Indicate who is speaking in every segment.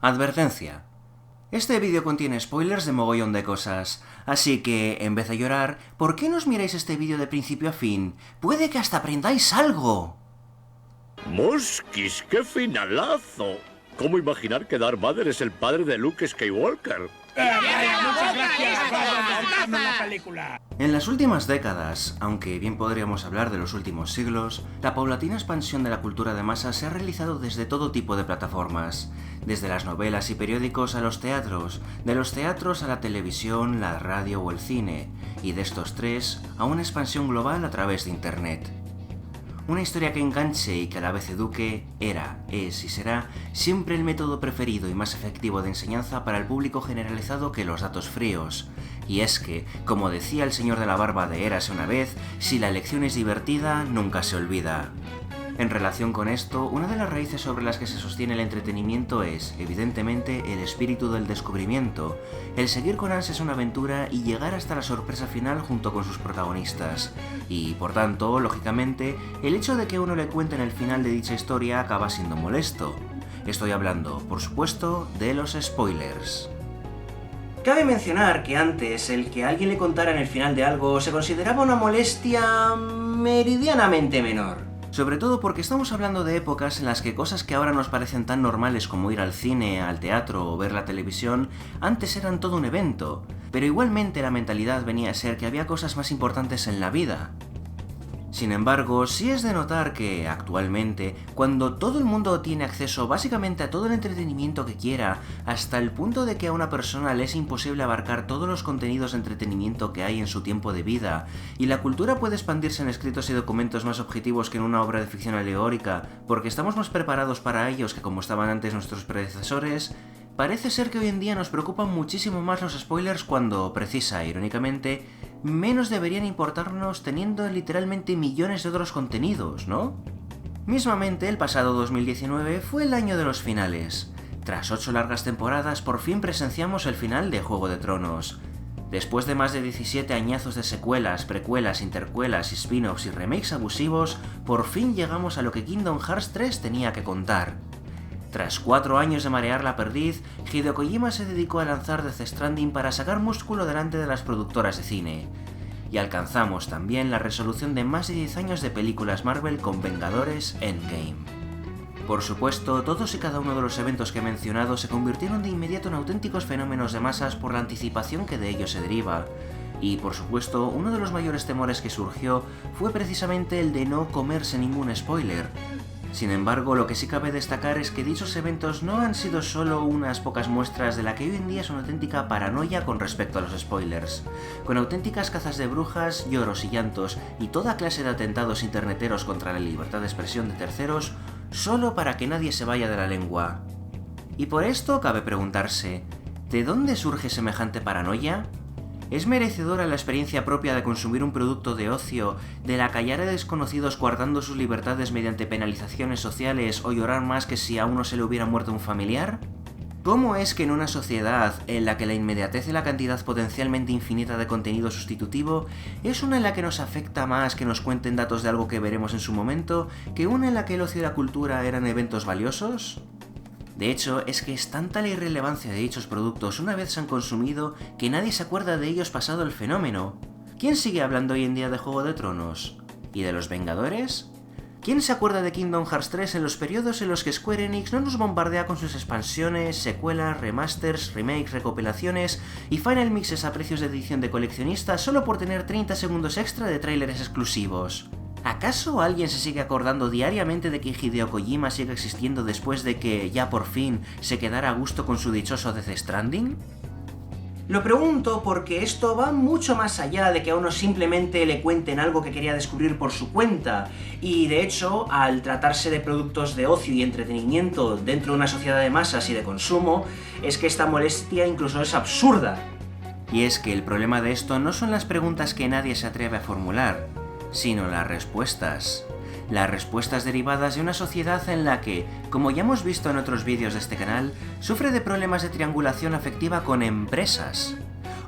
Speaker 1: Advertencia. Este vídeo contiene spoilers de mogollón de cosas, así que, en vez de llorar, ¿por qué no os miráis este vídeo de principio a fin? ¡Puede que hasta aprendáis algo!
Speaker 2: ¡Mosquis, qué finalazo! ¿Cómo imaginar que Darth Vader es el padre de Luke Skywalker?
Speaker 3: Muchas gracias por contarnos la película.
Speaker 1: En las últimas décadas, aunque bien podríamos hablar de los últimos siglos, la paulatina expansión de la cultura de masa se ha realizado desde todo tipo de plataformas, desde las novelas y periódicos a los teatros, de los teatros a la televisión, la radio o el cine, y de estos tres a una expansión global a través de Internet. Una historia que enganche y que a la vez eduque era, es y será siempre el método preferido y más efectivo de enseñanza para el público generalizado que los datos fríos. Y es que, como decía el señor de la barba de Érase una vez, si la lección es divertida, nunca se olvida. En relación con esto, una de las raíces sobre las que se sostiene el entretenimiento es, evidentemente, el espíritu del descubrimiento, el seguir con ansias una aventura y llegar hasta la sorpresa final junto con sus protagonistas. Y, por tanto, lógicamente, el hecho de que uno le cuenten el final de dicha historia acaba siendo molesto. Estoy hablando, por supuesto, de los spoilers. Cabe mencionar que antes el que a alguien le contaran el final de algo se consideraba una molestia meridianamente menor. Sobre todo porque estamos hablando de épocas en las que cosas que ahora nos parecen tan normales como ir al cine, al teatro o ver la televisión, antes eran todo un evento, pero igualmente la mentalidad venía a ser que había cosas más importantes en la vida. Sin embargo, sí es de notar que, actualmente, cuando todo el mundo tiene acceso básicamente a todo el entretenimiento que quiera, hasta el punto de que a una persona le es imposible abarcar todos los contenidos de entretenimiento que hay en su tiempo de vida, y la cultura puede expandirse en escritos y documentos más objetivos que en una obra de ficción alegórica, porque estamos más preparados para ellos que como estaban antes nuestros predecesores, parece ser que hoy en día nos preocupan muchísimo más los spoilers cuando, precisa, irónicamente, menos deberían importarnos teniendo literalmente millones de otros contenidos, ¿no? Mismamente, el pasado 2019 fue el año de los finales. Tras 8 largas temporadas, por fin presenciamos el final de Juego de Tronos. Después de más de 17 añazos de secuelas, precuelas, intercuelas, spin-offs y remakes abusivos, por fin llegamos a lo que Kingdom Hearts 3 tenía que contar. Tras 4 años de marear la perdiz, Hideo Kojima se dedicó a lanzar Death Stranding para sacar músculo delante de las productoras de cine. Y alcanzamos también la resolución de más de 10 años de películas Marvel con Vengadores Endgame. Por supuesto, todos y cada uno de los eventos que he mencionado se convirtieron de inmediato en auténticos fenómenos de masas por la anticipación que de ellos se deriva. Y, por supuesto, uno de los mayores temores que surgió fue precisamente el de no comerse ningún spoiler. Sin embargo, lo que sí cabe destacar es que dichos eventos no han sido solo unas pocas muestras de la que hoy en día es una auténtica paranoia con respecto a los spoilers, con auténticas cazas de brujas, lloros y llantos y toda clase de atentados interneteros contra la libertad de expresión de terceros, solo para que nadie se vaya de la lengua. Y por esto cabe preguntarse, ¿de dónde surge semejante paranoia? ¿Es merecedora la experiencia propia de consumir un producto de ocio, de la callar a desconocidos coartando sus libertades mediante penalizaciones sociales o llorar más que si a uno se le hubiera muerto un familiar? ¿Cómo es que en una sociedad en la que la inmediatez y la cantidad potencialmente infinita de contenido sustitutivo es una en la que nos afecta más que nos cuenten datos de algo que veremos en su momento que una en la que el ocio y la cultura eran eventos valiosos? De hecho, es que es tanta la irrelevancia de dichos productos una vez se han consumido que nadie se acuerda de ellos pasado el fenómeno. ¿Quién sigue hablando hoy en día de Juego de Tronos? ¿Y de los Vengadores? ¿Quién se acuerda de Kingdom Hearts 3 en los periodos en los que Square Enix no nos bombardea con sus expansiones, secuelas, remasters, remakes, recopilaciones y final mixes a precios de edición de coleccionista solo por tener 30 segundos extra de tráileres exclusivos? ¿Acaso alguien se sigue acordando diariamente de que Hideo Kojima sigue existiendo después de que, ya por fin, se quedara a gusto con su dichoso Death Stranding? Lo pregunto porque esto va mucho más allá de que a uno simplemente le cuenten algo que quería descubrir por su cuenta, y de hecho, al tratarse de productos de ocio y entretenimiento dentro de una sociedad de masas y de consumo, es que esta molestia incluso es absurda. Y es que el problema de esto no son las preguntas que nadie se atreve a formular, sino las respuestas. Las respuestas derivadas de una sociedad en la que, como ya hemos visto en otros vídeos de este canal, sufre de problemas de triangulación afectiva con empresas,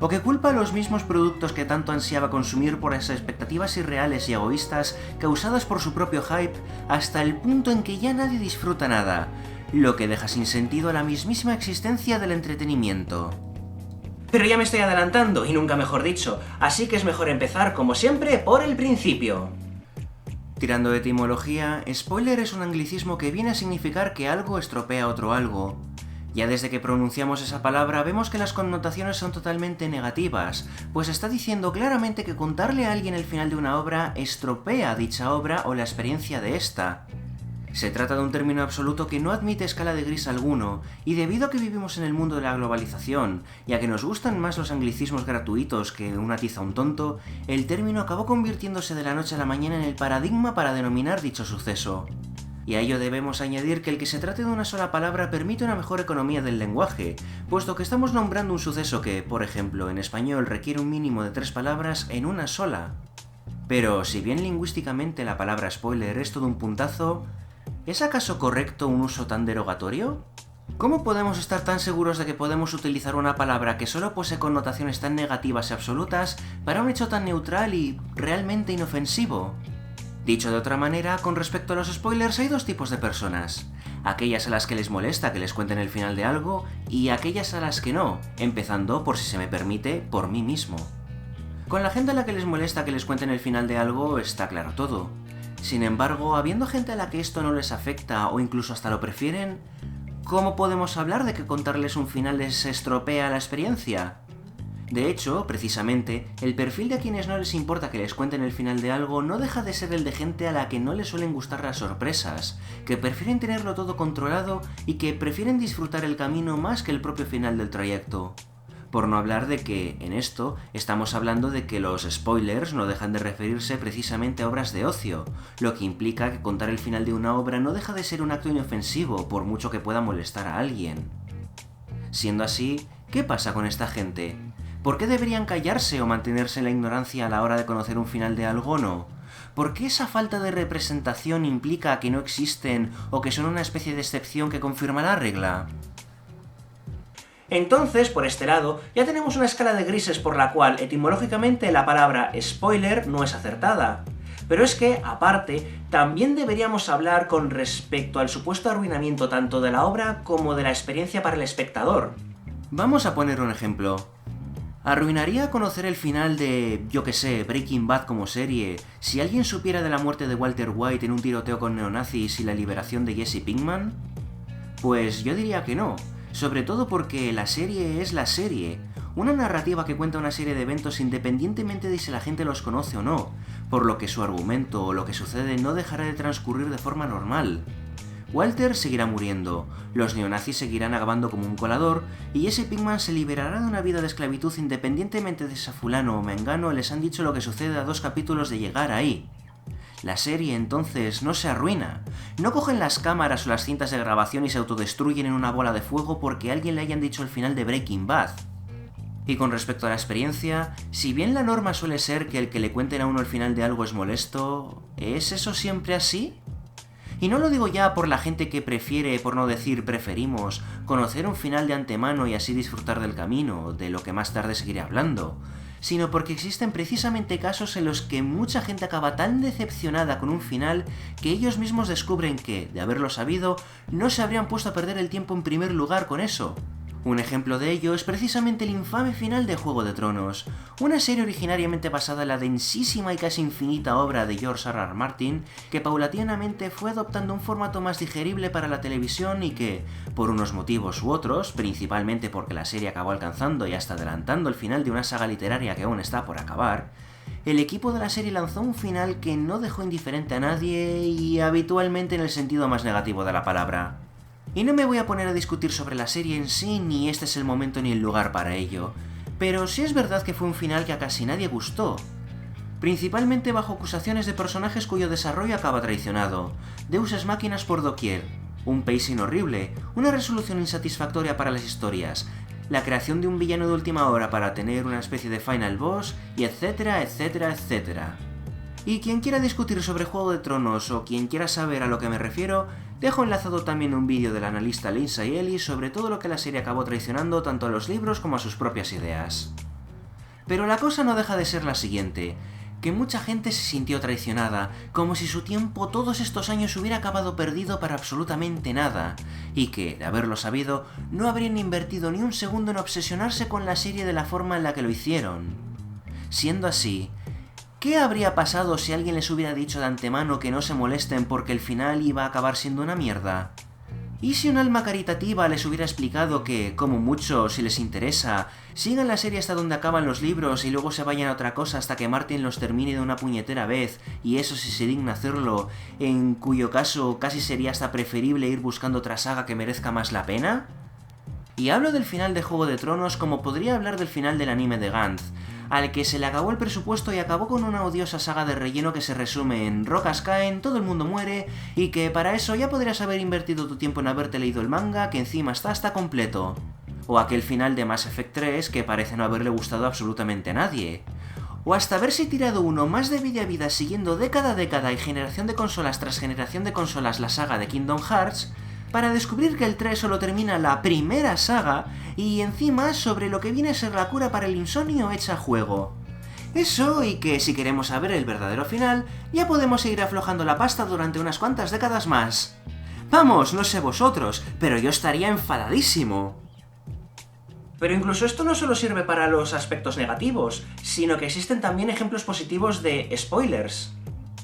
Speaker 1: o que culpa a los mismos productos que tanto ansiaba consumir por esas expectativas irreales y egoístas causadas por su propio hype, hasta el punto en que ya nadie disfruta nada, lo que deja sin sentido la mismísima existencia del entretenimiento.
Speaker 4: Pero ya me estoy adelantando, y nunca mejor dicho, así que es mejor empezar, como siempre, por el principio.
Speaker 1: Tirando de etimología, spoiler es un anglicismo que viene a significar que algo estropea otro algo. Ya desde que pronunciamos esa palabra vemos que las connotaciones son totalmente negativas, pues está diciendo claramente que contarle a alguien el final de una obra estropea dicha obra o la experiencia de esta. Se trata de un término absoluto que no admite escala de gris alguno, y debido a que vivimos en el mundo de la globalización, y a que nos gustan más los anglicismos gratuitos que una tiza a un tonto, el término acabó convirtiéndose de la noche a la mañana en el paradigma para denominar dicho suceso. Y a ello debemos añadir que el que se trate de una sola palabra permite una mejor economía del lenguaje, puesto que estamos nombrando un suceso que, por ejemplo, en español requiere un mínimo de 3 palabras en una sola. Pero, si bien lingüísticamente la palabra spoiler es todo un puntazo, ¿es acaso correcto un uso tan derogatorio? ¿Cómo podemos estar tan seguros de que podemos utilizar una palabra que solo posee connotaciones tan negativas y absolutas para un hecho tan neutral y realmente inofensivo? Dicho de otra manera, con respecto a los spoilers hay dos tipos de personas. Aquellas a las que les molesta que les cuenten el final de algo y aquellas a las que no, empezando, por si se me permite, por mí mismo. Con la gente a la que les molesta que les cuenten el final de algo está claro todo. Sin embargo, habiendo gente a la que esto no les afecta o incluso hasta lo prefieren, ¿cómo podemos hablar de que contarles un final les estropea la experiencia? De hecho, precisamente, el perfil de quienes no les importa que les cuenten el final de algo no deja de ser el de gente a la que no les suelen gustar las sorpresas, que prefieren tenerlo todo controlado y que prefieren disfrutar el camino más que el propio final del trayecto. Por no hablar de que, en esto, estamos hablando de que los spoilers no dejan de referirse precisamente a obras de ocio, lo que implica que contar el final de una obra no deja de ser un acto inofensivo, por mucho que pueda molestar a alguien. Siendo así, ¿qué pasa con esta gente? ¿Por qué deberían callarse o mantenerse en la ignorancia a la hora de conocer un final de algo o no? ¿Por qué esa falta de representación implica que no existen o que son una especie de excepción que confirma la regla?
Speaker 4: Entonces, por este lado, ya tenemos una escala de grises por la cual, etimológicamente, la palabra spoiler no es acertada. Pero es que, aparte, también deberíamos hablar con respecto al supuesto arruinamiento tanto de la obra como de la experiencia para el espectador.
Speaker 1: Vamos a poner un ejemplo. ¿Arruinaría conocer el final de, yo que sé, Breaking Bad como serie, si alguien supiera de la muerte de Walter White en un tiroteo con neonazis y la liberación de Jesse Pinkman? Pues yo diría que no, sobre todo porque la serie es la serie, una narrativa que cuenta una serie de eventos independientemente de si la gente los conoce o no, por lo que su argumento o lo que sucede no dejará de transcurrir de forma normal. Walter seguirá muriendo, los neonazis seguirán acabando como un colador, y Jesse Pinkman se liberará de una vida de esclavitud independientemente de si a fulano o mengano les han dicho lo que sucede a 2 capítulos de llegar ahí. La serie entonces no se arruina, no cogen las cámaras o las cintas de grabación y se autodestruyen en una bola de fuego porque a alguien le hayan dicho el final de Breaking Bad. Y con respecto a la experiencia, si bien la norma suele ser que el que le cuenten a uno el final de algo es molesto, ¿es eso siempre así? Y no lo digo ya por la gente que prefiere, por no decir preferimos, conocer un final de antemano y así disfrutar del camino, de lo que más tarde seguiré hablando, sino porque existen precisamente casos en los que mucha gente acaba tan decepcionada con un final que ellos mismos descubren que, de haberlo sabido, no se habrían puesto a perder el tiempo en primer lugar con eso. Un ejemplo de ello es precisamente el infame final de Juego de Tronos, una serie originariamente basada en la densísima y casi infinita obra de George R.R. Martin, que paulatinamente fue adoptando un formato más digerible para la televisión y que, por unos motivos u otros, principalmente porque la serie acabó alcanzando y hasta adelantando el final de una saga literaria que aún está por acabar, el equipo de la serie lanzó un final que no dejó indiferente a nadie y habitualmente en el sentido más negativo de la palabra. Y no me voy a poner a discutir sobre la serie en sí, ni este es el momento ni el lugar para ello, pero sí es verdad que fue un final que a casi nadie gustó, principalmente bajo acusaciones de personajes cuyo desarrollo acaba traicionado, deuses máquinas por doquier, un pacing horrible, una resolución insatisfactoria para las historias, la creación de un villano de última hora para tener una especie de final boss, y etcétera, etcétera, etcétera. Y quien quiera discutir sobre Juego de Tronos o quien quiera saber a lo que me refiero, dejo enlazado también un vídeo del analista Lindsay Ellis sobre todo lo que la serie acabó traicionando tanto a los libros como a sus propias ideas. Pero la cosa no deja de ser la siguiente. que mucha gente se sintió traicionada, como si su tiempo todos estos años hubiera acabado perdido para absolutamente nada, y que, de haberlo sabido, no habrían invertido ni un segundo en obsesionarse con la serie de la forma en la que lo hicieron. Siendo así, ¿qué habría pasado si alguien les hubiera dicho de antemano que no se molesten porque el final iba a acabar siendo una mierda? ¿Y si un alma caritativa les hubiera explicado que, como mucho, si les interesa, sigan la serie hasta donde acaban los libros y luego se vayan a otra cosa hasta que Martin los termine de una puñetera vez, y eso si se digna hacerlo, en cuyo caso casi sería hasta preferible ir buscando otra saga que merezca más la pena? Y hablo del final de Juego de Tronos como podría hablar del final del anime de Gantz, al que se le acabó el presupuesto y acabó con una odiosa saga de relleno que se resume en rocas caen, todo el mundo muere, y que para eso ya podrías haber invertido tu tiempo en haberte leído el manga, que encima está hasta completo. O aquel final de Mass Effect 3 que parece no haberle gustado absolutamente a nadie. O hasta haberse tirado uno más de vida a vida siguiendo década a década y generación de consolas tras generación de consolas la saga de Kingdom Hearts, para descubrir que el 3 solo termina la primera saga y encima sobre lo que viene a ser la cura para el insomnio hecha juego. Eso y que si queremos saber el verdadero final, ya podemos seguir aflojando la pasta durante unas cuantas décadas más. Vamos, no sé vosotros, pero yo estaría enfadadísimo.
Speaker 4: Pero incluso esto no solo sirve para los aspectos negativos, sino que existen también ejemplos positivos de spoilers.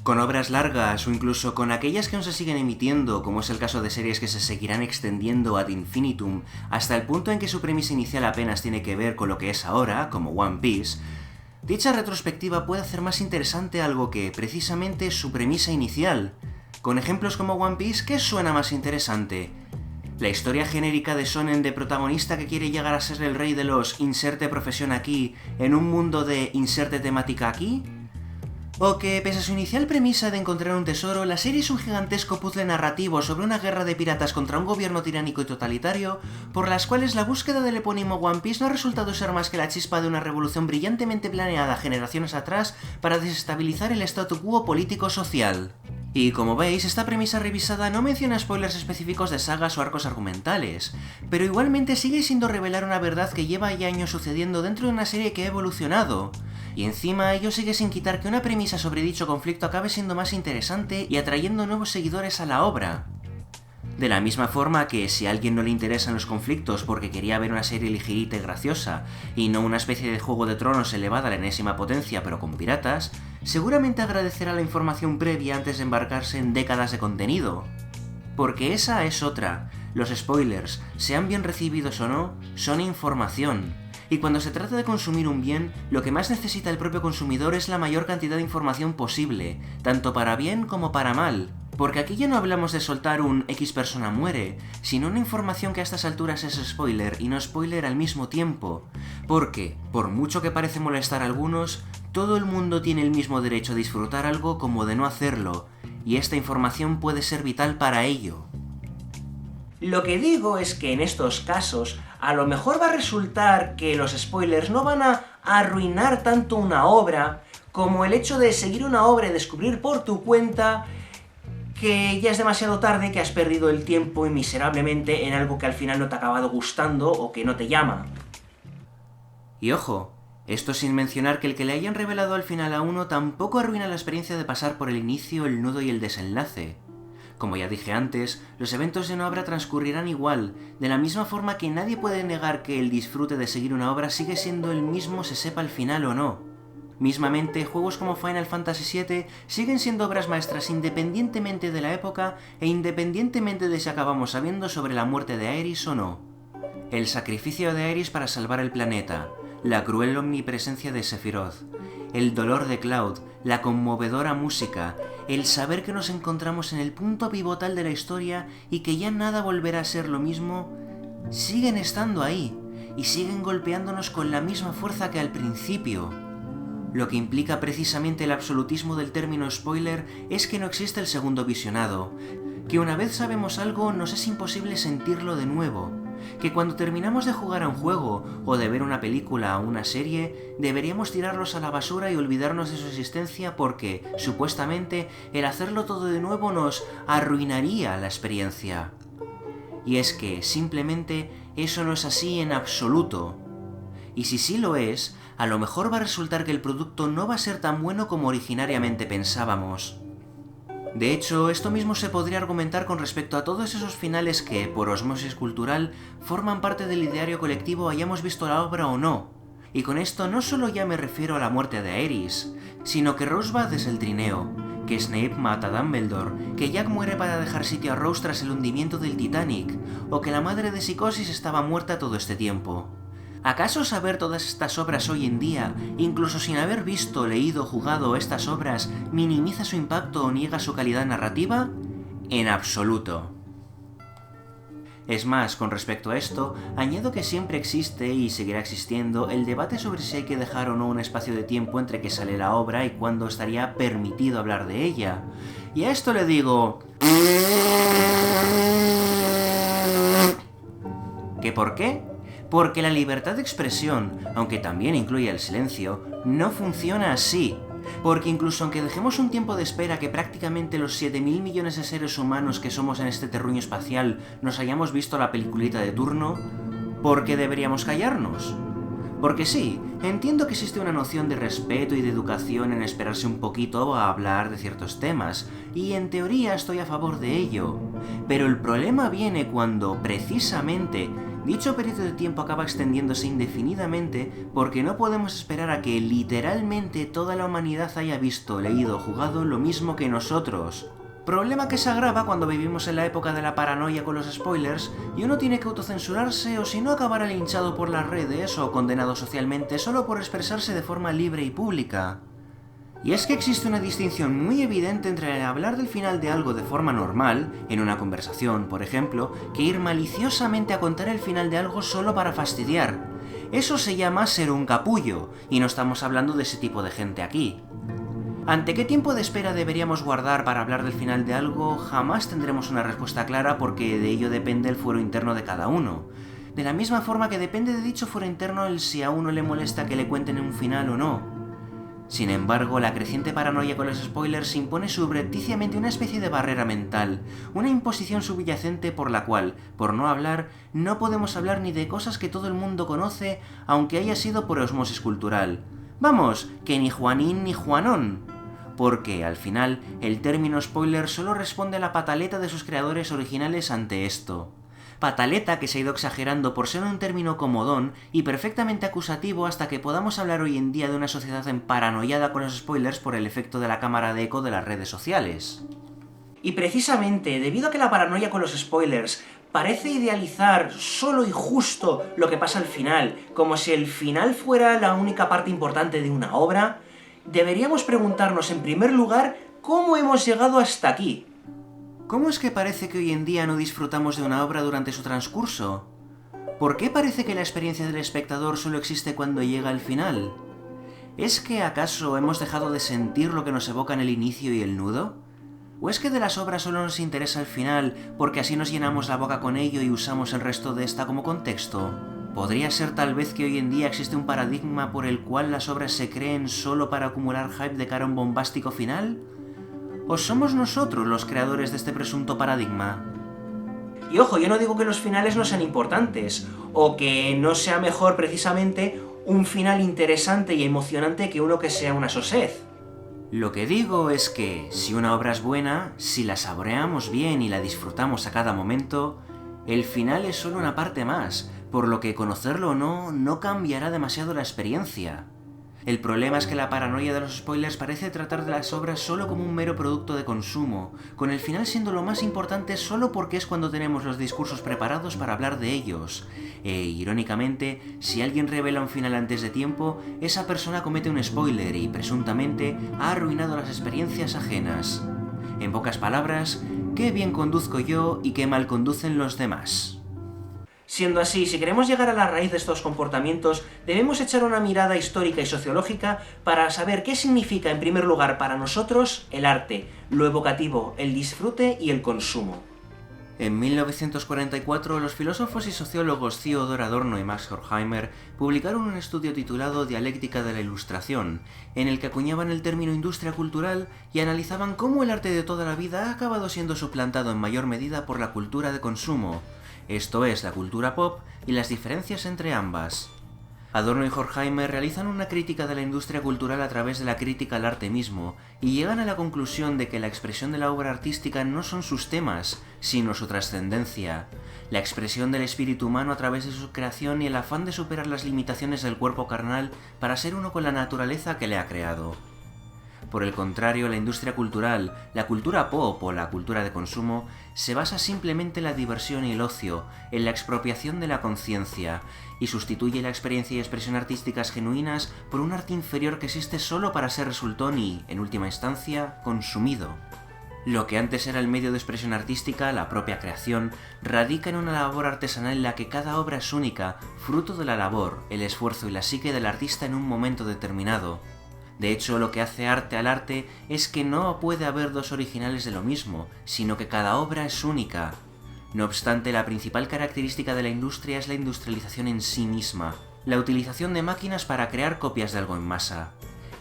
Speaker 1: Con obras largas o incluso con aquellas que aún se siguen emitiendo, como es el caso de series que se seguirán extendiendo ad infinitum hasta el punto en que su premisa inicial apenas tiene que ver con lo que es ahora, como One Piece, dicha retrospectiva puede hacer más interesante algo que, precisamente, su premisa inicial. Con ejemplos como One Piece, ¿qué suena más interesante? ¿La historia genérica de shonen de protagonista que quiere llegar a ser el rey de los inserte profesión aquí en un mundo de inserte temática aquí? O que, pese a su inicial premisa de encontrar un tesoro, la serie es un gigantesco puzzle narrativo sobre una guerra de piratas contra un gobierno tiránico y totalitario, por las cuales la búsqueda del epónimo One Piece no ha resultado ser más que la chispa de una revolución brillantemente planeada generaciones atrás para desestabilizar el statu quo político-social. Y como veis, esta premisa revisada no menciona spoilers específicos de sagas o arcos argumentales, pero igualmente sigue siendo revelar una verdad que lleva ya años sucediendo dentro de una serie que ha evolucionado. Y encima ello sigue sin quitar que una premisa sobre dicho conflicto acabe siendo más interesante y atrayendo nuevos seguidores a la obra. De la misma forma que si a alguien no le interesan los conflictos porque quería ver una serie ligerita y graciosa, y no una especie de Juego de Tronos elevada a la enésima potencia pero con piratas, seguramente agradecerá la información previa antes de embarcarse en décadas de contenido. Porque esa es otra, los spoilers, sean bien recibidos o no, son información. Y cuando se trata de consumir un bien, lo que más necesita el propio consumidor es la mayor cantidad de información posible, tanto para bien como para mal. Porque aquí ya no hablamos de soltar un X persona muere, sino una información que a estas alturas es spoiler y no spoiler al mismo tiempo. Porque, por mucho que parece molestar a algunos, todo el mundo tiene el mismo derecho a disfrutar algo como de no hacerlo, y esta información puede ser vital para ello.
Speaker 4: Lo que digo es que en estos casos, a lo mejor va a resultar que los spoilers no van a arruinar tanto una obra como el hecho de seguir una obra y descubrir por tu cuenta que ya es demasiado tarde, que has perdido el tiempo miserablemente en algo que al final no te ha acabado gustando o que no te llama.
Speaker 1: Y ojo, esto sin mencionar que el que le hayan revelado al final a uno tampoco arruina la experiencia de pasar por el inicio, el nudo y el desenlace. Como ya dije antes, los eventos de una obra transcurrirán igual, de la misma forma que nadie puede negar que el disfrute de seguir una obra sigue siendo el mismo se sepa el final o no. Mismamente, juegos como Final Fantasy VII siguen siendo obras maestras independientemente de la época e independientemente de si acabamos sabiendo sobre la muerte de Aerys o no. El sacrificio de Aerys para salvar el planeta, la cruel omnipresencia de Sephiroth, el dolor de Cloud, la conmovedora música, el saber que nos encontramos en el punto pivotal de la historia y que ya nada volverá a ser lo mismo, siguen estando ahí y siguen golpeándonos con la misma fuerza que al principio. Lo que implica precisamente el absolutismo del término spoiler es que no existe el segundo visionado, que una vez sabemos algo nos es imposible sentirlo de nuevo, que cuando terminamos de jugar a un juego o de ver una película o una serie, deberíamos tirarlos a la basura y olvidarnos de su existencia porque, supuestamente, el hacerlo todo de nuevo nos arruinaría la experiencia. Y es que, simplemente, eso no es así en absoluto. Y si sí lo es, a lo mejor va a resultar que el producto no va a ser tan bueno como originariamente pensábamos. De hecho, esto mismo se podría argumentar con respecto a todos esos finales que, por osmosis cultural, forman parte del ideario colectivo hayamos visto la obra o no. Y con esto no solo ya me refiero a la muerte de Aerys, sino que Rosebud es el trineo, que Snape mata a Dumbledore, que Jack muere para dejar sitio a Rose tras el hundimiento del Titanic, o que la madre de Psicosis estaba muerta todo este tiempo. ¿Acaso saber todas estas obras hoy en día, incluso sin haber visto, leído o jugado estas obras, minimiza su impacto o niega su calidad narrativa? En absoluto. Es más, con respecto a esto, añado que siempre existe y seguirá existiendo el debate sobre si hay que dejar o no un espacio de tiempo entre que sale la obra y cuándo estaría permitido hablar de ella. Y a esto le digo... ¿Que por qué? Porque la libertad de expresión, aunque también incluye el silencio, no funciona así. Porque incluso aunque dejemos un tiempo de espera que prácticamente los 7.000 millones de seres humanos que somos en este terruño espacial nos hayamos visto la peliculita de turno, ¿por qué deberíamos callarnos? Porque sí, entiendo que existe una noción de respeto y de educación en esperarse un poquito a hablar de ciertos temas, y en teoría estoy a favor de ello. Pero el problema viene cuando, precisamente, dicho periodo de tiempo acaba extendiéndose indefinidamente porque no podemos esperar a que literalmente toda la humanidad haya visto, leído o jugado lo mismo que nosotros. Problema que se agrava cuando vivimos en la época de la paranoia con los spoilers y uno tiene que autocensurarse o si no acabará linchado por las redes o condenado socialmente solo por expresarse de forma libre y pública. Y es que existe una distinción muy evidente entre hablar del final de algo de forma normal, en una conversación, por ejemplo, que ir maliciosamente a contar el final de algo solo para fastidiar. Eso se llama ser un capullo, y no estamos hablando de ese tipo de gente aquí. ¿Ante qué tiempo de espera deberíamos guardar para hablar del final de algo? Jamás tendremos una respuesta clara porque de ello depende el fuero interno de cada uno. De la misma forma que depende de dicho fuero interno el si a uno le molesta que le cuenten un final o no. Sin embargo, la creciente paranoia con los spoilers impone subrepticiamente una especie de barrera mental, una imposición subyacente por la cual, por no hablar, no podemos hablar ni de cosas que todo el mundo conoce, aunque haya sido por osmosis cultural. Vamos, que ni Juanín ni Juanón. Porque, al final, el término spoiler solo responde a la pataleta de sus creadores originales ante esto. Pataleta que se ha ido exagerando por ser un término comodón y perfectamente acusativo hasta que podamos hablar hoy en día de una sociedad paranoiada con los spoilers por el efecto de la cámara de eco de las redes sociales.
Speaker 4: Y precisamente, debido a que la paranoia con los spoilers parece idealizar solo y justo lo que pasa al final, como si el final fuera la única parte importante de una obra, deberíamos preguntarnos en primer lugar cómo hemos llegado hasta aquí.
Speaker 1: ¿Cómo es que parece que hoy en día no disfrutamos de una obra durante su transcurso? ¿Por qué parece que la experiencia del espectador solo existe cuando llega al final? ¿Es que acaso hemos dejado de sentir lo que nos evocan el inicio y el nudo? ¿O es que de las obras solo nos interesa el final porque así nos llenamos la boca con ello y usamos el resto de esta como contexto? ¿Podría ser tal vez que hoy en día existe un paradigma por el cual las obras se creen solo para acumular hype de cara a un bombástico final? ¿O somos nosotros los creadores de este presunto paradigma?
Speaker 4: Y ojo, yo no digo que los finales no sean importantes, o que no sea mejor precisamente un final interesante y emocionante que uno que sea una sosez.
Speaker 1: Lo que digo es que, si una obra es buena, si la saboreamos bien y la disfrutamos a cada momento, el final es solo una parte más, por lo que conocerlo o no cambiará demasiado la experiencia. El problema es que la paranoia de los spoilers parece tratar de las obras solo como un mero producto de consumo, con el final siendo lo más importante solo porque es cuando tenemos los discursos preparados para hablar de ellos. Irónicamente, si alguien revela un final antes de tiempo, esa persona comete un spoiler y, presuntamente, ha arruinado las experiencias ajenas. En pocas palabras, qué bien conduzco yo y qué mal conducen los demás.
Speaker 4: Siendo así, si queremos llegar a la raíz de estos comportamientos, debemos echar una mirada histórica y sociológica para saber qué significa, en primer lugar, para nosotros, el arte, lo evocativo, el disfrute y el consumo.
Speaker 1: En 1944, los filósofos y sociólogos Theodor Adorno y Max Horkheimer publicaron un estudio titulado Dialéctica de la Ilustración, en el que acuñaban el término industria cultural y analizaban cómo el arte de toda la vida ha acabado siendo suplantado en mayor medida por la cultura de consumo, esto es, la cultura pop y las diferencias entre ambas. Adorno y Horkheimer realizan una crítica de la industria cultural a través de la crítica al arte mismo, y llegan a la conclusión de que la expresión de la obra artística no son sus temas, sino su trascendencia, la expresión del espíritu humano a través de su creación y el afán de superar las limitaciones del cuerpo carnal para ser uno con la naturaleza que le ha creado. Por el contrario, la industria cultural, la cultura pop o la cultura de consumo, se basa simplemente en la diversión y el ocio, en la expropiación de la conciencia, y sustituye la experiencia y expresión artísticas genuinas por un arte inferior que existe solo para ser resultón y, en última instancia, consumido. Lo que antes era el medio de expresión artística, la propia creación, radica en una labor artesanal en la que cada obra es única, fruto de la labor, el esfuerzo y la psique del artista en un momento determinado. De hecho, lo que hace arte al arte es que no puede haber dos originales de lo mismo, sino que cada obra es única. No obstante, la principal característica de la industria es la industrialización en sí misma, la utilización de máquinas para crear copias de algo en masa.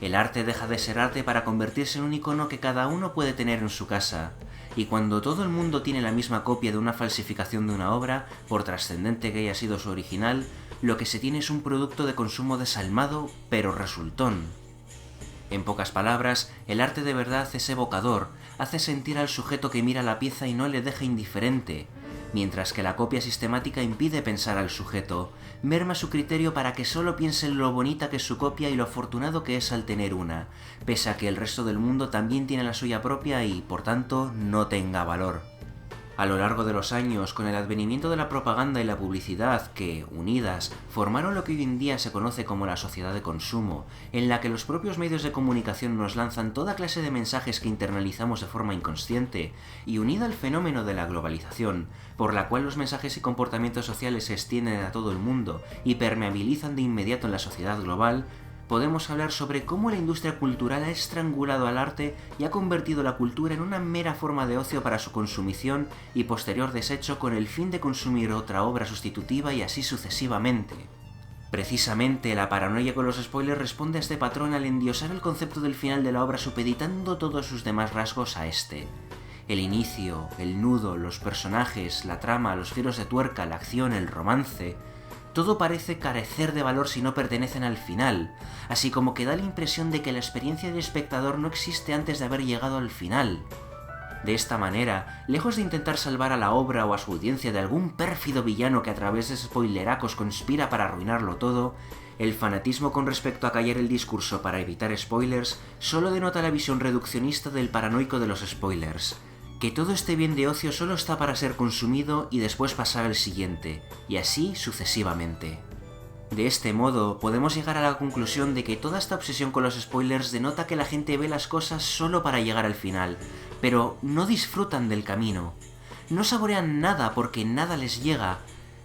Speaker 1: El arte deja de ser arte para convertirse en un icono que cada uno puede tener en su casa, y cuando todo el mundo tiene la misma copia de una falsificación de una obra, por trascendente que haya sido su original, lo que se tiene es un producto de consumo desalmado, pero resultón. En pocas palabras, el arte de verdad es evocador, hace sentir al sujeto que mira la pieza y no le deja indiferente, mientras que la copia sistemática impide pensar al sujeto, merma su criterio para que solo piense en lo bonita que es su copia y lo afortunado que es al tener una, pese a que el resto del mundo también tiene la suya propia y, por tanto, no tenga valor. A lo largo de los años, con el advenimiento de la propaganda y la publicidad que, unidas, formaron lo que hoy en día se conoce como la sociedad de consumo, en la que los propios medios de comunicación nos lanzan toda clase de mensajes que internalizamos de forma inconsciente, y unida al fenómeno de la globalización, por la cual los mensajes y comportamientos sociales se extienden a todo el mundo y permeabilizan de inmediato en la sociedad global, podemos hablar sobre cómo la industria cultural ha estrangulado al arte y ha convertido la cultura en una mera forma de ocio para su consumición y posterior desecho con el fin de consumir otra obra sustitutiva y así sucesivamente. Precisamente, la paranoia con los spoilers responde a este patrón al endiosar el concepto del final de la obra supeditando todos sus demás rasgos a este. El inicio, el nudo, los personajes, la trama, los giros de tuerca, la acción, el romance... Todo parece carecer de valor si no pertenecen al final, así como que da la impresión de que la experiencia del espectador no existe antes de haber llegado al final. De esta manera, lejos de intentar salvar a la obra o a su audiencia de algún pérfido villano que a través de spoileracos conspira para arruinarlo todo, el fanatismo con respecto a callar el discurso para evitar spoilers solo denota la visión reduccionista del paranoico de los spoilers. Que todo este bien de ocio solo está para ser consumido y después pasar al siguiente, y así sucesivamente. De este modo, podemos llegar a la conclusión de que toda esta obsesión con los spoilers denota que la gente ve las cosas solo para llegar al final, pero no disfrutan del camino. No saborean nada porque nada les llega,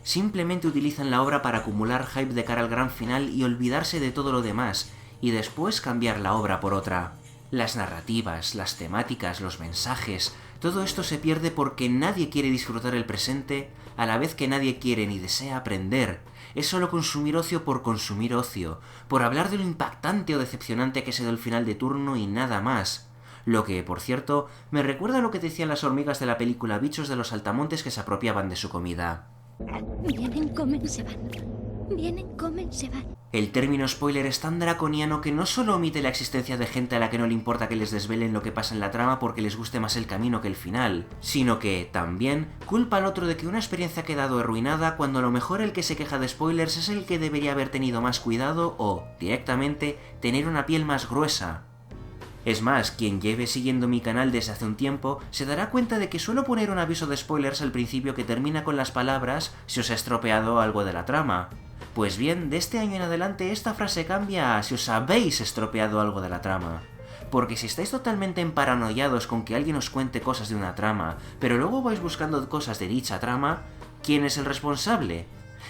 Speaker 1: simplemente utilizan la obra para acumular hype de cara al gran final y olvidarse de todo lo demás, y después cambiar la obra por otra. Las narrativas, las temáticas, los mensajes... Todo esto se pierde porque nadie quiere disfrutar el presente, a la vez que nadie quiere ni desea aprender. Es solo consumir ocio, por hablar de lo impactante o decepcionante que ha sido el final de turno y nada más. Lo que, por cierto, me recuerda a lo que decían las hormigas de la película Bichos de los Altamontes que se apropiaban de su comida.
Speaker 5: Vienen, comen, se van. Vienen, comen, se van.
Speaker 1: El término spoiler es tan draconiano que no solo omite la existencia de gente a la que no le importa que les desvelen lo que pasa en la trama porque les guste más el camino que el final, sino que, también, culpa al otro de que una experiencia ha quedado arruinada cuando a lo mejor el que se queja de spoilers es el que debería haber tenido más cuidado o, directamente, tener una piel más gruesa. Es más, quien lleve siguiendo mi canal desde hace un tiempo se dará cuenta de que suelo poner un aviso de spoilers al principio que termina con las palabras "si os ha estropeado algo de la trama". Pues bien, de este año en adelante esta frase cambia a "si os habéis estropeado algo de la trama". Porque si estáis totalmente emparanoiados con que alguien os cuente cosas de una trama, pero luego vais buscando cosas de dicha trama, ¿quién es el responsable?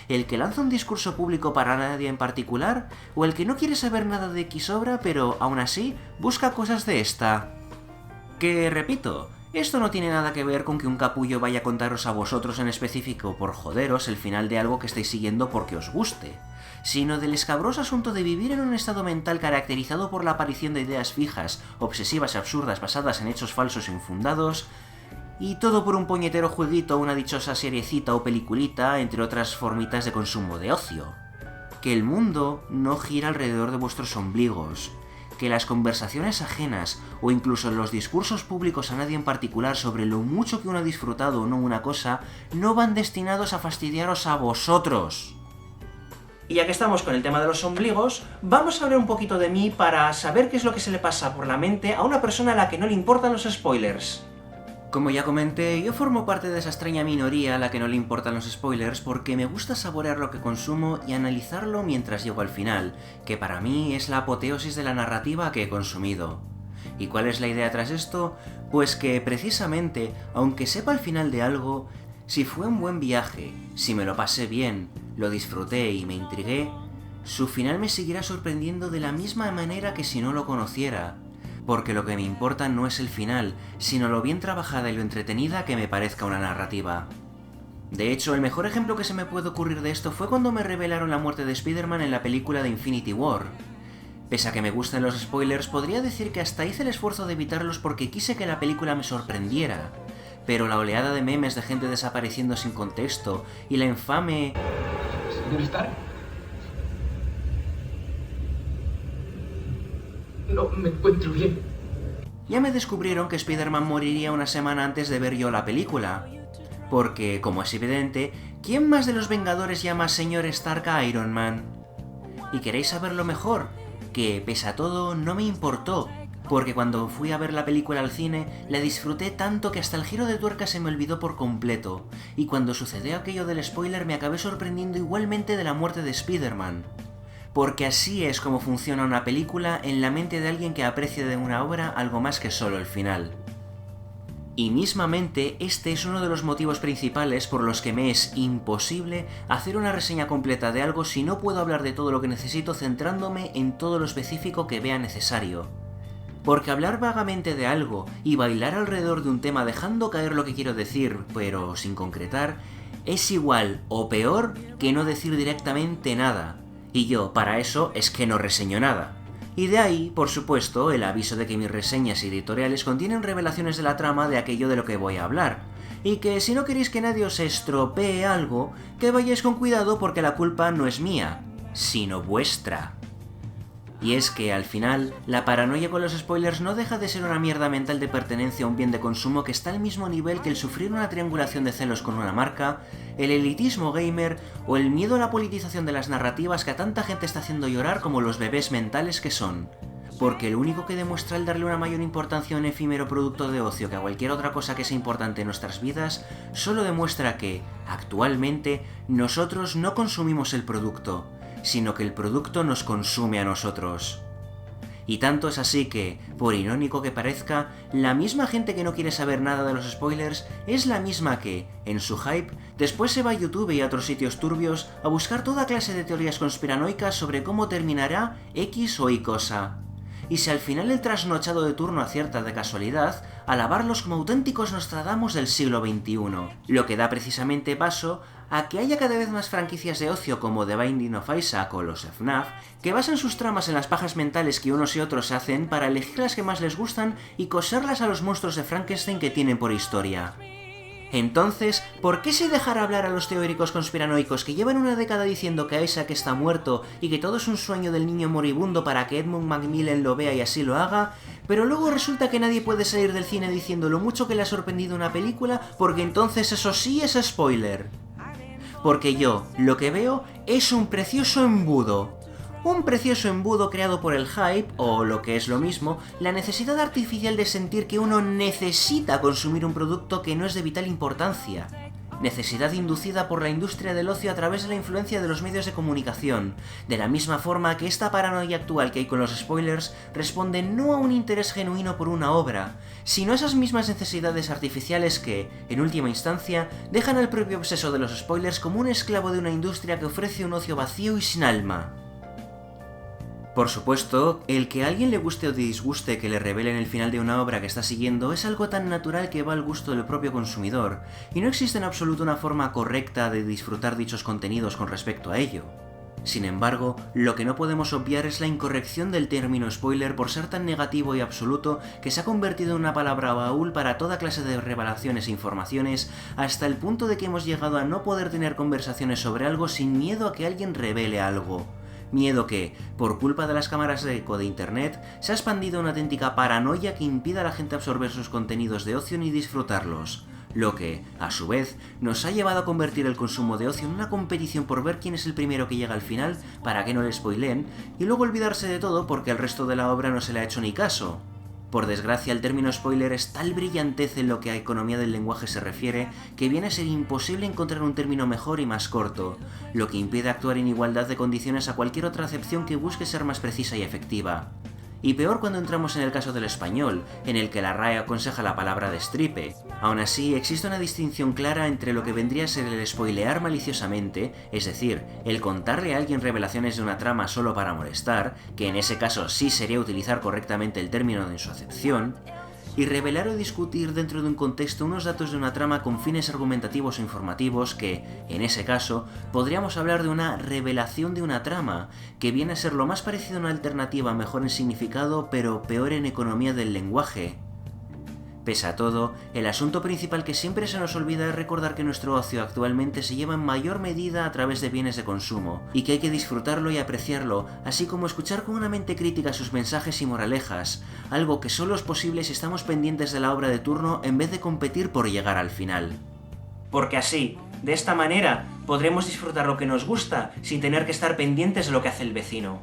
Speaker 1: ¿El que lanza un discurso público para nadie en particular? ¿O el que no quiere saber nada de X obra, pero aún así busca cosas de esta? Que, repito, esto no tiene nada que ver con que un capullo vaya a contaros a vosotros en específico por joderos el final de algo que estáis siguiendo porque os guste, sino del escabroso asunto de vivir en un estado mental caracterizado por la aparición de ideas fijas, obsesivas y absurdas basadas en hechos falsos e infundados, y todo por un puñetero jueguito, una dichosa seriecita o peliculita, entre otras formitas de consumo de ocio. que el mundo no gira alrededor de vuestros ombligos, que las conversaciones ajenas o incluso los discursos públicos a nadie en particular sobre lo mucho que uno ha disfrutado o no una cosa no van destinados a fastidiaros a vosotros.
Speaker 4: Y ya que estamos con el tema de los ombligos, vamos a hablar un poquito de mí para saber qué es lo que se le pasa por la mente a una persona a la que no le importan los spoilers.
Speaker 1: Como ya comenté, yo formo parte de esa extraña minoría a la que no le importan los spoilers porque me gusta saborear lo que consumo y analizarlo mientras llego al final, que para mí es la apoteosis de la narrativa que he consumido. ¿Y cuál es la idea tras esto? Pues que precisamente, aunque sepa el final de algo, si fue un buen viaje, si me lo pasé bien, lo disfruté y me intrigué, su final me seguirá sorprendiendo de la misma manera que si no lo conociera. Porque lo que me importa no es el final, sino lo bien trabajada y lo entretenida que me parezca una narrativa. De hecho, el mejor ejemplo que se me puede ocurrir de esto fue cuando me revelaron la muerte de Spider-Man en la película de Infinity War. Pese a que me gustan los spoilers, podría decir que hasta hice el esfuerzo de evitarlos porque quise que la película me sorprendiera. Pero la oleada de memes de gente desapareciendo sin contexto y la infame...
Speaker 6: ¿Señor Stark? No me encuentro bien.
Speaker 1: Ya me descubrieron que Spider-Man moriría una semana antes de ver yo la película. Porque, como es evidente, ¿quién más de los Vengadores llama Señor Stark a Iron Man? ¿Y queréis saberlo mejor? Que, pese a todo, no me importó. Porque cuando fui a ver la película al cine, la disfruté tanto que hasta el giro de tuerca se me olvidó por completo. Y cuando sucedió aquello del spoiler me acabé sorprendiendo igualmente de la muerte de Spider-Man. Porque así es como funciona una película en la mente de alguien que aprecia de una obra algo más que solo el final. Y mismamente este es uno de los motivos principales por los que me es imposible hacer una reseña completa de algo si no puedo hablar de todo lo que necesito centrándome en todo lo específico que vea necesario. Porque hablar vagamente de algo y bailar alrededor de un tema dejando caer lo que quiero decir, pero sin concretar, es igual o peor que no decir directamente nada. Y yo, para eso, es que no reseño nada. Y de ahí, por supuesto, el aviso de que mis reseñas editoriales contienen revelaciones de la trama de aquello de lo que voy a hablar. Y que si no queréis que nadie os estropee algo, que vayáis con cuidado porque la culpa no es mía, sino vuestra. Y es que, al final, la paranoia con los spoilers no deja de ser una mierda mental de pertenencia a un bien de consumo que está al mismo nivel que el sufrir una triangulación de celos con una marca, el elitismo gamer o el miedo a la politización de las narrativas que a tanta gente está haciendo llorar como los bebés mentales que son. Porque lo único que demuestra el darle una mayor importancia a un efímero producto de ocio que a cualquier otra cosa que sea importante en nuestras vidas, solo demuestra que, actualmente, nosotros no consumimos el producto, sino que el producto nos consume a nosotros. Y tanto es así que, por irónico que parezca, la misma gente que no quiere saber nada de los spoilers es la misma que, en su hype, después se va a YouTube y a otros sitios turbios a buscar toda clase de teorías conspiranoicas sobre cómo terminará X o Y cosa. Y si al final el trasnochado de turno acierta de casualidad, alabarlos como auténticos Nostradamus del siglo XXI, lo que da precisamente paso a que haya cada vez más franquicias de ocio como The Binding of Isaac o los FNAF, que basan sus tramas en las pajas mentales que unos y otros hacen para elegir las que más les gustan y coserlas a los monstruos de Frankenstein que tienen por historia. Entonces, ¿por qué se dejará hablar a los teóricos conspiranoicos que llevan una década diciendo que Isaac está muerto y que todo es un sueño del niño moribundo para que Edmund Macmillan lo vea y así lo haga, pero luego resulta que nadie puede salir del cine diciendo lo mucho que le ha sorprendido una película porque entonces eso sí es spoiler? Porque yo, lo que veo es un precioso embudo. Un precioso embudo creado por el hype, o lo que es lo mismo, la necesidad artificial de sentir que uno necesita consumir un producto que no es de vital importancia. Necesidad inducida por la industria del ocio a través de la influencia de los medios de comunicación, de la misma forma que esta paranoia actual que hay con los spoilers responde no a un interés genuino por una obra, sino a esas mismas necesidades artificiales que, en última instancia, dejan al propio obseso de los spoilers como un esclavo de una industria que ofrece un ocio vacío y sin alma. Por supuesto, el que a alguien le guste o disguste que le revelen el final de una obra que está siguiendo es algo tan natural que va al gusto del propio consumidor, y no existe en absoluto una forma correcta de disfrutar dichos contenidos con respecto a ello. Sin embargo, lo que no podemos obviar es la incorrección del término spoiler por ser tan negativo y absoluto que se ha convertido en una palabra baúl para toda clase de revelaciones e informaciones, hasta el punto de que hemos llegado a no poder tener conversaciones sobre algo sin miedo a que alguien revele algo. Miedo que, por culpa de las cámaras de eco de internet, se ha expandido una auténtica paranoia que impide a la gente absorber sus contenidos de ocio ni disfrutarlos. Lo que, a su vez, nos ha llevado a convertir el consumo de ocio en una competición por ver quién es el primero que llega al final para que no le spoileen, y luego olvidarse de todo porque al resto de la obra no se le ha hecho ni caso. Por desgracia, el término spoiler es tal brillantez en lo que a economía del lenguaje se refiere que viene a ser imposible encontrar un término mejor y más corto, lo que impide actuar en igualdad de condiciones a cualquier otra acepción que busque ser más precisa y efectiva. Y peor cuando entramos en el caso del español, en el que la RAE aconseja la palabra destripe. Aún así, existe una distinción clara entre lo que vendría a ser el spoilear maliciosamente, es decir, el contarle a alguien revelaciones de una trama solo para molestar, que en ese caso sí sería utilizar correctamente el término en su acepción, y revelar o discutir dentro de un contexto unos datos de una trama con fines argumentativos o informativos que, en ese caso, podríamos hablar de una revelación de una trama, que viene a ser lo más parecido a una alternativa mejor en significado pero peor en economía del lenguaje. Pese a todo, el asunto principal que siempre se nos olvida es recordar que nuestro ocio actualmente se lleva en mayor medida a través de bienes de consumo, y que hay que disfrutarlo y apreciarlo, así como escuchar con una mente crítica sus mensajes y moralejas, algo que solo es posible si estamos pendientes de la obra de turno en vez de competir por llegar al final.
Speaker 4: Porque así, de esta manera, podremos disfrutar lo que nos gusta sin tener que estar pendientes de lo que hace el vecino.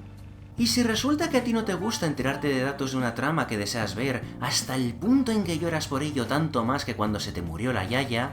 Speaker 1: Y si resulta que a ti no te gusta enterarte de datos de una trama que deseas ver, hasta el punto en que lloras por ello tanto más que cuando se te murió la yaya,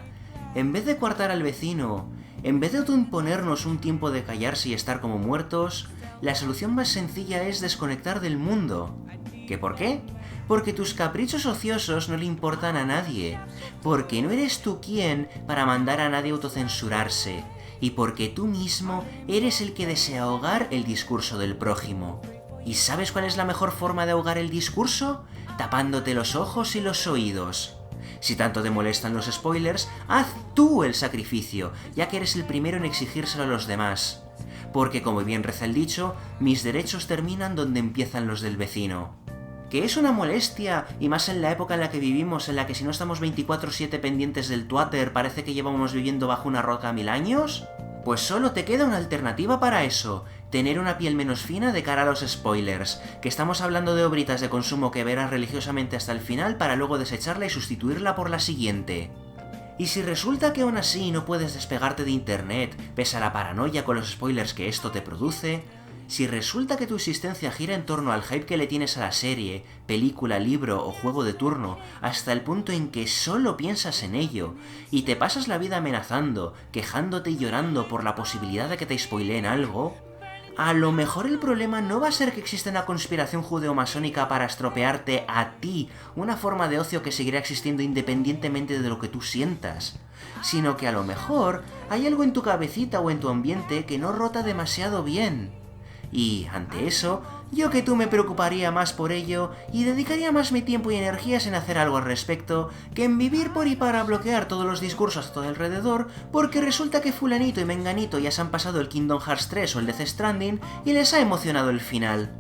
Speaker 1: en vez de coartar al vecino, en vez de autoimponernos un tiempo de callarse y estar como muertos, la solución más sencilla es desconectar del mundo. ¿Qué por qué? Porque tus caprichos ociosos no le importan a nadie, porque no eres tú quien para mandar a nadie autocensurarse, y porque tú mismo eres el que desea ahogar el discurso del prójimo. ¿Y sabes cuál es la mejor forma de ahogar el discurso? Tapándote los ojos y los oídos. Si tanto te molestan los spoilers, haz tú el sacrificio, ya que eres el primero en exigírselo a los demás. Porque, como bien reza el dicho, mis derechos terminan donde empiezan los del vecino. ¿Que es una molestia? Y más en la época en la que vivimos, en la que si no estamos 24/7 pendientes del Twitter, parece que llevamos viviendo bajo una roca 1000 años. Pues solo te queda una alternativa para eso: tener una piel menos fina de cara a los spoilers, que estamos hablando de obritas de consumo que verás religiosamente hasta el final para luego desecharla y sustituirla por la siguiente. Y si resulta que aún así no puedes despegarte de internet, pese a la paranoia con los spoilers que esto te produce, si resulta que tu existencia gira en torno al hype que le tienes a la serie, película, libro o juego de turno, hasta el punto en que solo piensas en ello, y te pasas la vida amenazando, quejándote y llorando por la posibilidad de que te spoileen algo, a lo mejor el problema no va a ser que exista una conspiración judeo-masónica para estropearte a ti una forma de ocio que seguirá existiendo independientemente de lo que tú sientas, sino que a lo mejor hay algo en tu cabecita o en tu ambiente que no rota demasiado bien. Y, ante eso, yo que tú me preocuparía más por ello y dedicaría más mi tiempo y energías en hacer algo al respecto que en vivir por y para bloquear todos los discursos a todo alrededor porque resulta que fulanito y menganito ya se han pasado el Kingdom Hearts 3 o el Death Stranding y les ha emocionado el final.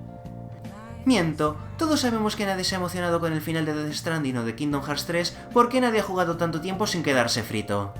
Speaker 1: Miento, todos sabemos que nadie se ha emocionado con el final de Death Stranding o de Kingdom Hearts 3 porque nadie ha jugado tanto tiempo sin quedarse frito.